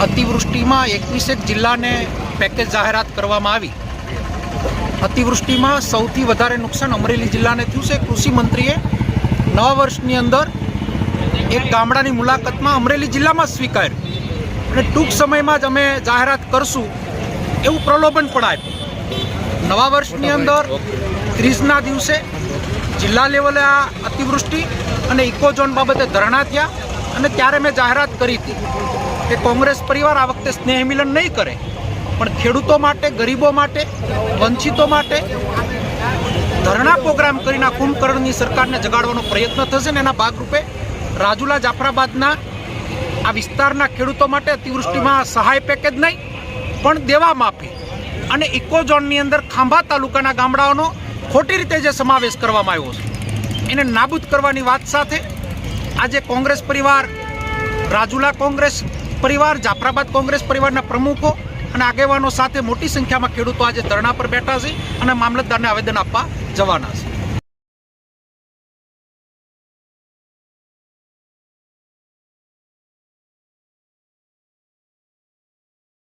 અતિવૃષ્ટિમાં 21 જિલ્લાને પેકેજ જાહેરાત કરવામાં આવી। અતિવૃષ્ટિમાં સૌથી વધારે નુકસાન અમરેલી જિલ્લાને થયું છે। કૃષિ મંત્રીએ નવા વર્ષની અંદર એક ગામડાની મુલાકાતમાં અમરેલી જિલ્લામાં સ્વીકાર્યું અને ટૂંક સમયમાં જ અમે જાહેરાત કરશું એવું પ્રલોભન પણ આપ્યું। નવા વર્ષની અંદર 30ના દિવસે જિલ્લા લેવલે આ અતિવૃષ્ટિ અને ઇકોઝોન બાબતે ધરણા થયા અને ત્યારે મેં જાહેરાત કરી હતી કે કોંગ્રેસ પરિવાર આ વખતે સ્નેહ મિલન નહીં કરે, પણ ખેડૂતો માટે, ગરીબો માટે, વંચિતો માટે ધરણા પ્રોગ્રામ કરીને કુંભકર્ણની સરકારને જગાડવાનો પ્રયત્ન થશે ને એના ભાગરૂપે રાજુલા જાફરાબાદના આ વિસ્તારના ખેડૂતો માટે અતિવૃષ્ટિમાં સહાય પેકેજ નહીં પણ દેવા માફી અને ઇકોઝોનની અંદર ખાંભા તાલુકાના ગામડાઓનો ખોટી રીતે જે સમાવેશ કરવામાં આવ્યો છે એને નાબૂદ કરવાની વાત સાથે આજે કોંગ્રેસ પરિવાર, રાજુલા કોંગ્રેસ પરિવાર, જાફરાબાદ કોંગ્રેસ પરિવારના પ્રમુખો અને આગેવાનો સાથે મોટી સંખ્યામાં ખેડૂતો આજે ધરણા પર બેઠા છે અને મામલતદારને આવેદન આપવા જવાના છે।